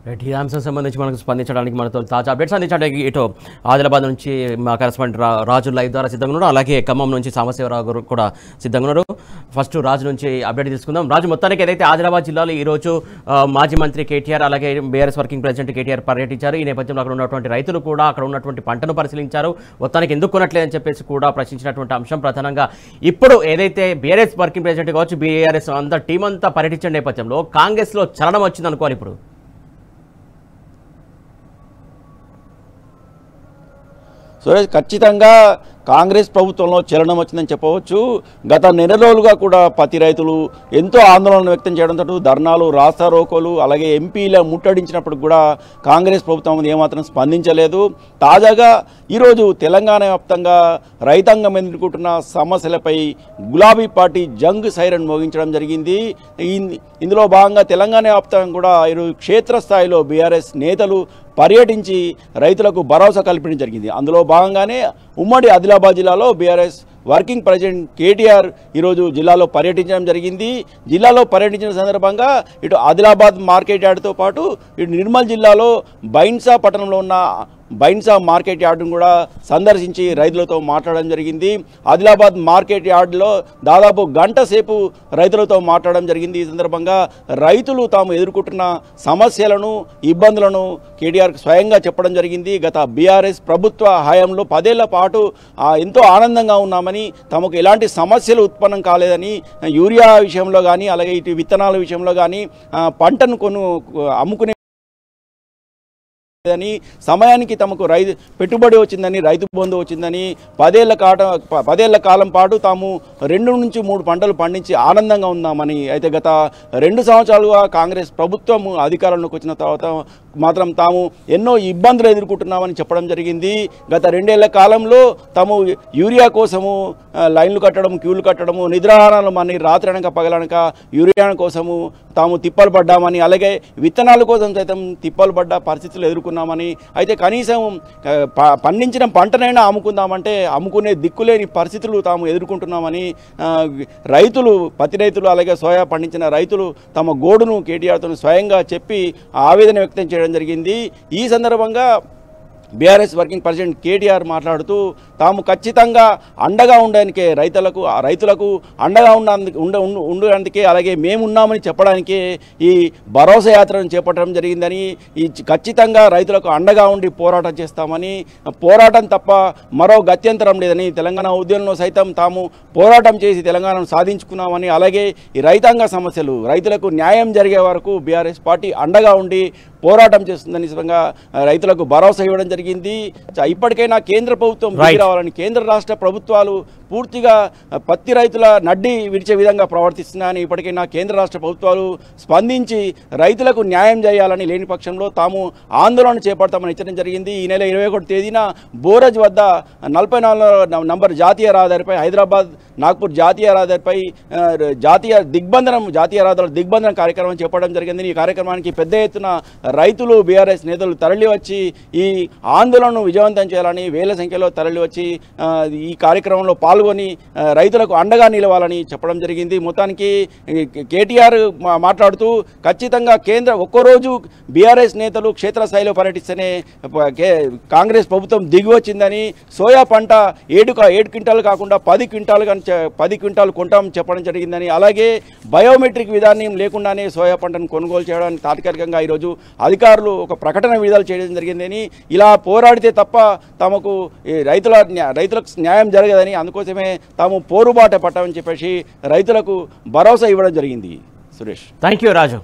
Right ఈ అంశం సంబంధించి మనకు స్పందించడానికి మనతో తాజా అప్డేట్స్ అందించడానికి ఇటు ఆదిలాబాద్ నుంచి మా కరెస్పాండెంట్ రాజు లైవ్ ద్వారా సిద్ధంగా ఉన్నారు. అలాగే ఖమ్మం నుంచి సాంబశివరావు గారు కూడా సిద్ధంగా ఉన్నారు. ఫస్ట్ రాజు నుంచి అప్డేట్ తీసుకుందాం. రాజు, మొత్తానికి ఏదైతే ఆదిలాబాద్ జిల్లాలో ఈరోజు మాజీ మంత్రి కేటీఆర్ అలాగే బీఆర్ఎస్ వర్కింగ్ ప్రెసిడెంట్ కేటీఆర్ పర్యటించారు. ఈ నేపథ్యంలో అక్కడ ఉన్నటువంటి రైతులు కూడా అక్కడ ఉన్నటువంటి పంటను పరిశీలించారు. మొత్తానికి ఎందుకు కొనట్లేదని చెప్పేసి కూడా ప్రశ్నించినటువంటి అంశం ప్రధానంగా ఇప్పుడు ఏదైతే బీఆర్ఎస్ వర్కింగ్ ప్రెసిడెంట్ కావచ్చు, బీఆర్ఎస్ అంతా టీం అంతా పర్యటించిన నేపథ్యంలో కాంగ్రెస్లో చలనం వచ్చింది అనుకోవాలి. ఇప్పుడు సురేష్, ఖచ్చితంగా కాంగ్రెస్ ప్రభుత్వంలో చలనం వచ్చిందని చెప్పవచ్చు. గత నెల రోజులుగా కూడా పత్తి రైతులు ఎంతో ఆందోళన వ్యక్తం చేయడంతో ధర్నాలు, రాస్తారోకోలు, అలాగే ఎంపీల ముట్టడించినప్పుడు కూడా కాంగ్రెస్ ప్రభుత్వం ఏమాత్రం స్పందించలేదు. తాజాగా ఈరోజు తెలంగాణ వ్యాప్తంగా రైతాంగం ఎదుర్కొంటున్న సమస్యలపై గులాబీ పార్టీ జంగ్ సైరన్ మోగించడం జరిగింది. ఇందులో భాగంగా తెలంగాణ వ్యాప్తంగా కూడా ఈరోజు క్షేత్రస్థాయిలో బీఆర్ఎస్ నేతలు పర్యటించి రైతులకు భరోసా కల్పించడం జరిగింది. అందులో భాగంగానే ఉమ్మడి ఆదిలాబాద్ జిల్లాలో బీఆర్ఎస్ వర్కింగ్ ప్రెసిడెంట్ కేటీఆర్ ఈరోజు జిల్లాలో పర్యటించడం జరిగింది. జిల్లాలో పర్యటించిన సందర్భంగా ఇటు ఆదిలాబాద్ మార్కెట్ యార్డ్తో పాటు ఇటు నిర్మల్ జిల్లాలో బైన్సా పట్టణంలో ఉన్న బైన్సా మార్కెట్ యార్డును కూడా సందర్శించి రైతులతో మాట్లాడడం జరిగింది. ఆదిలాబాద్ మార్కెట్ యార్డులో దాదాపు గంట సేపు రైతులతో మాట్లాడడం జరిగింది. ఈ సందర్భంగా రైతులు తాము ఎదుర్కొంటున్న సమస్యలను, ఇబ్బందులను కేటీఆర్ స్వయంగా చెప్పడం జరిగింది. గత బీఆర్ఎస్ ప్రభుత్వ హయాంలో 10 ఏళ్ల పాటు ఎంతో ఆనందంగా ఉన్నామని, తమకు ఎలాంటి సమస్యలు ఉత్పన్నం కాలేదని, యూరియా విషయంలో కానీ అలాగే ఇటు విత్తనాల విషయంలో కానీ పంటను అమ్ముకునే అని, సమయానికి తమకు పెట్టుబడి వచ్చిందని, రైతు బంధు వచ్చిందని, 10 ఏళ్ల కాలం పాటు తాము 2 నుంచి 3 పంటలు పండించి ఆనందంగా ఉన్నామని, అయితే గత 2 సంవత్సరాలుగా కాంగ్రెస్ ప్రభుత్వం అధికారంలోకి వచ్చిన తర్వాత మాత్రం తాము ఎన్నో ఇబ్బందులు ఎదుర్కొంటున్నామని చెప్పడం జరిగింది. గత 2 ఏళ్ల కాలంలో తాము యూరియా కోసము లైన్లు కట్టడం, క్యూలు కట్టడము, నిద్రాహారాలు అని రాత్రి అనక పగలనక యూరియా కోసము తాము తిప్పలు పడ్డామని, అలాగే విత్తనాల కోసం సైతం తిప్పలు పడ్డ పరిస్థితులు ఎదుర్కొన్నామని, అయితే కనీసం పండించిన పంటనైనా అమ్ముకుందామంటే అమ్ముకునే దిక్కులేని పరిస్థితులు తాము ఎదుర్కొంటున్నామని రైతులు, పత్తి రైతులు అలాగే సోయా పండించిన రైతులు తమ గోడును కేటీఆర్తో స్వయంగా చెప్పి ఆవేదన వ్యక్తం చేయడం జరిగింది. ఈ సందర్భంగా బీఆర్ఎస్ వర్కింగ్ ప్రెసిడెంట్ కేటీఆర్ మాట్లాడుతూ తాము ఖచ్చితంగా అండగా ఉండడానికే రైతులకు అండగా ఉండడానికే అలాగే మేమున్నామని చెప్పడానికే ఈ భరోసా యాత్రను చేపట్టడం జరిగిందని, ఈ ఖచ్చితంగా రైతులకు అండగా ఉండి పోరాటం చేస్తామని, పోరాటం తప్ప మరో గత్యంతరం లేదని, తెలంగాణ ఉద్యమంలో సైతం తాము పోరాటం చేసి తెలంగాణను సాధించుకున్నామని, అలాగే ఈ రైతాంగ సమస్యలు రైతులకు న్యాయం జరిగే వరకు బీఆర్ఎస్ పార్టీ అండగా ఉండి పోరాటం చేస్తుందని రైతులకు భరోసా ఇవ్వడం జరిగింది. ఇప్పటికైనా కేంద్ర ప్రభుత్వం రావాలని, కేంద్ర రాష్ట్ర ప్రభుత్వాలు పూర్తిగా పత్తి రైతుల నడ్డి విరిచే విధంగా ప్రవర్తిస్తున్నాయని, ఇప్పటికైనా కేంద్ర రాష్ట్ర ప్రభుత్వాలు స్పందించి రైతులకు న్యాయం చేయాలని, లేని పక్షంలో తాము ఆందోళన చేపడతామని హెచ్చరించడం జరిగింది. ఈ నెల 21 తేదీన బోరజ్ వద్ద 44 నంబర్ జాతీయ రహదారిపై, హైదరాబాద్ నాగ్పూర్ జాతీయ రహదారిపై జాతీయ రహదారుల దిగ్బంధనం కార్యక్రమం చేపట్టడం జరిగింది. ఈ కార్యక్రమానికి పెద్ద ఎత్తున రైతులు, బీఆర్ఎస్ నేతలు తరలివచ్చి ఈ ఆందోళనను విజయవంతం చేయాలని, వేల సంఖ్యలో తరలివచ్చి ఈ కార్యక్రమంలో పాల్గొని రైతులకు అండగా నిలవాలని చెప్పడం జరిగింది. మొత్తానికి కేటీఆర్ మాట్లాడుతూ ఖచ్చితంగా ఒక్కరోజు బీఆర్ఎస్ నేతలు క్షేత్రస్థాయిలో పర్యటిస్తేనే కాంగ్రెస్ ప్రభుత్వం దిగివచ్చిందని, సోయా పంట 7 క్వింటాలు కాకుండా 10 క్వింటాలు కొంటామని చెప్పడం జరిగిందని, అలాగే బయోమెట్రిక్ విధానం లేకుండానే సోయా పంటను కొనుగోలు చేయడానికి తాత్కాలికంగా ఈరోజు అధికారులు ఒక ప్రకటన విడుదల చేయడం జరిగిందని, ఇలా పోరాడితే తప్ప తమకు రైతులకు న్యాయం జరగదని, అందుకోసమే తాము పోరుబాట పట్టామని చెప్పేసి రైతులకు భరోసా ఇవ్వడం జరిగింది. Suresh, thank you Raju.